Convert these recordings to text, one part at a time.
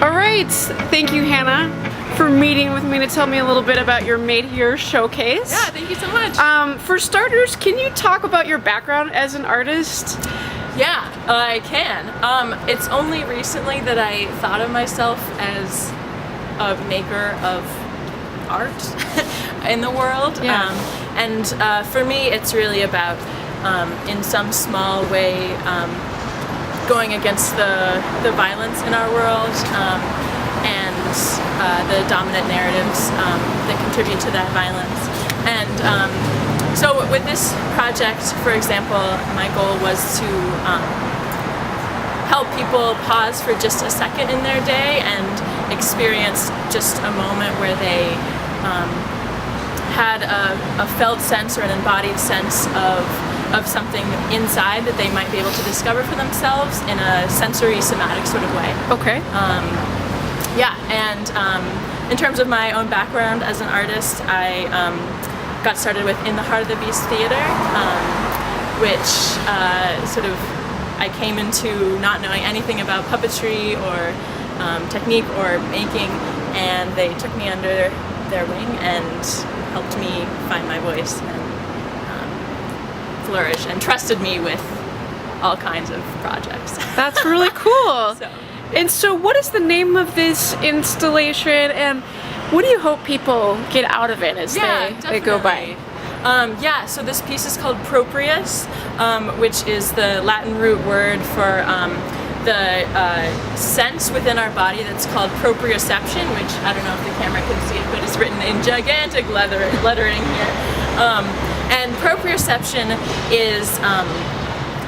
All right, thank you, Hannah, for meeting with me to tell me a little bit about your Made Here showcase. Yeah, thank you so much. For starters, can you talk about your background as an artist? Yeah, I can. It's only recently that I thought of myself as a maker of art in the world. Yeah. And for me, it's really about, in some small way, going against the violence in our world and the dominant narratives that contribute to that violence. And so with this project, for example, my goal was to help people pause for just a second in their day and experience just a moment where they had a felt sense or an embodied sense of something inside that they might be able to discover for themselves in a sensory somatic sort of way. Okay. Yeah, and in terms of my own background as an artist, I got started with In the Heart of the Beast Theater, which sort of I came into not knowing anything about puppetry or technique or making, and they took me under their wing and helped me find my voice and flourish and trusted me with all kinds of projects. That's really cool. So. And so what is the name of this installation, and what do you hope people get out of it as they go by? Yeah, so this piece is called proprius, which is the Latin root word for the sense within our body that's called proprioception, which I don't know if the camera can see it, but it's written in gigantic lettering here. And proprioception is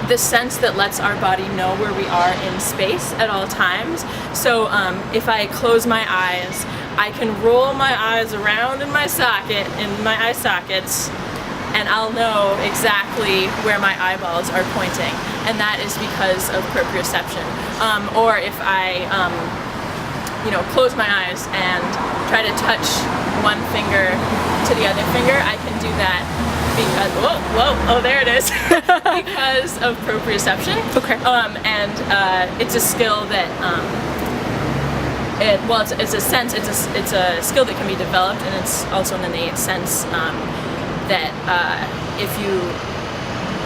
the sense that lets our body know where we are in space at all times. So if I close my eyes, I can roll my eyes around in my socket, in my eye sockets, and I'll know exactly where my eyeballs are pointing. And that is because of proprioception. Or if I close my eyes and try to touch one finger to the other finger, I can do that because, oh, there it is, because of proprioception. Okay. And it's a skill that, it's a sense, it's a skill that can be developed, and it's also an innate sense that if you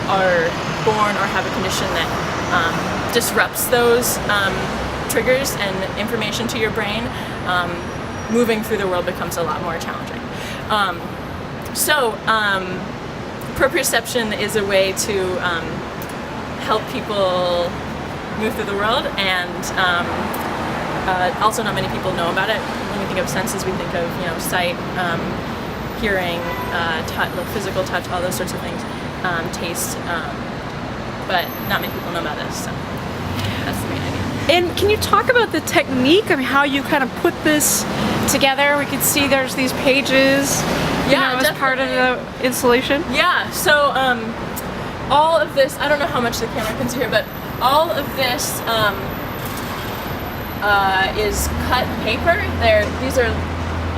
are born or have a condition that disrupts those triggers and information to your brain, moving through the world becomes a lot more challenging. Proprioception is a way to help people move through the world, and also not many people know about it. When we think of senses, we think of sight, hearing, physical touch, all those sorts of things, taste, but not many people know about this, so that's the main idea. And can you talk about the technique of how you kind of put this together? We can see there's these pages, as part of the installation. Yeah, so all of this, I don't know how much the camera can see here, but all of this is cut paper.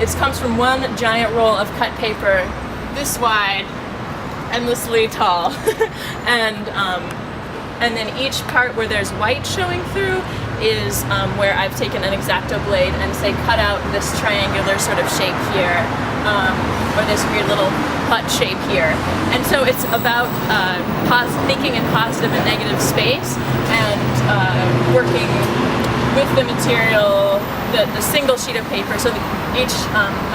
It comes from one giant roll of cut paper, this wide, endlessly tall, and then each part where there's white showing through is where I've taken an X-Acto blade and say cut out this triangular sort of shape here, or this weird little hut shape here. And so it's about thinking in positive and negative space, and working with the material, the single sheet of paper. So each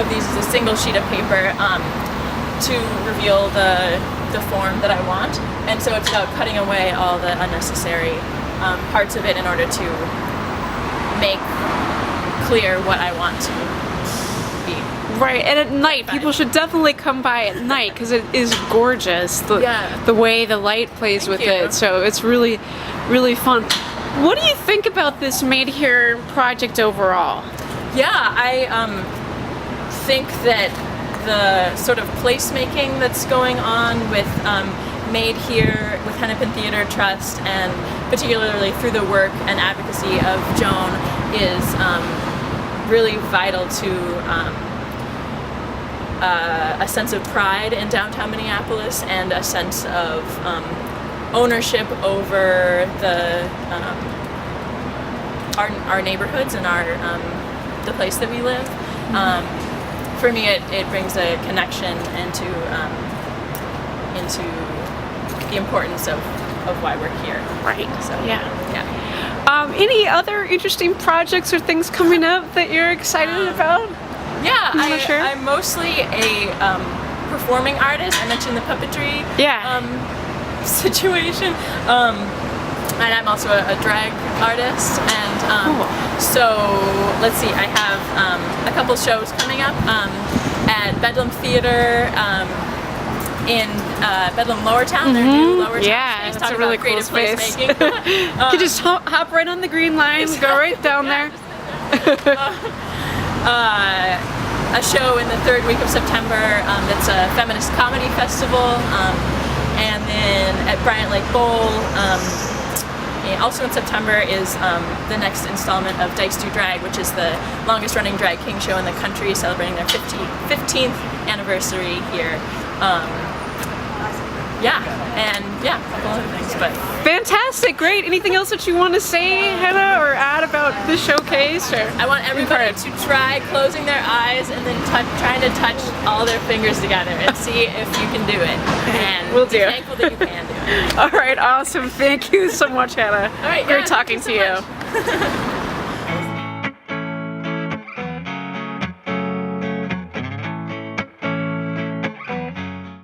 of these is a single sheet of paper to reveal the form that I want. And so it's about cutting away all the unnecessary parts of it in order to make clear what I want to be. Right, and at night, people should definitely come by at night because it is gorgeous, the way the light plays with it, so it's really, really fun. What do you think about this Made Here project overall? Yeah, I think that the sort of placemaking that's going on with Made Here, with Hennepin Theatre Trust, and particularly through the work and advocacy of Joan, is really vital to a sense of pride in downtown Minneapolis and a sense of ownership over the our neighborhoods and our the place that we live. For me, it brings a connection into the importance of why we're here. Right. So yeah. Yeah. Any other interesting projects or things coming up that you're excited about? Yeah, Sure. I'm mostly a performing artist. I mentioned the puppetry situation. And I'm also a drag artist, and Cool. so let's see, I have a couple shows coming up at Bedlam Theater in Bedlam Lowertown, their new Lowertown space. That's Talk a really about creative cool space. placemaking. You could just hop right on the green line, go right down there. A show in the third week of September that's a feminist comedy festival, and then at Bryant Lake Bowl. Also in September is the next installment of Dykes Do Drag, which is the longest running drag king show in the country, celebrating their 15th anniversary here. A couple other things, but Fantastic, great. Anything else that you want to say, Hannah, or add about the showcase? Or I want everybody to try closing their eyes and then trying to touch all their fingers together and see if you can do it. And We'll do. be thankful that you can do it. All right, awesome. Thank you so much, Hannah. All right, Great yeah, talking thank you to so you. much.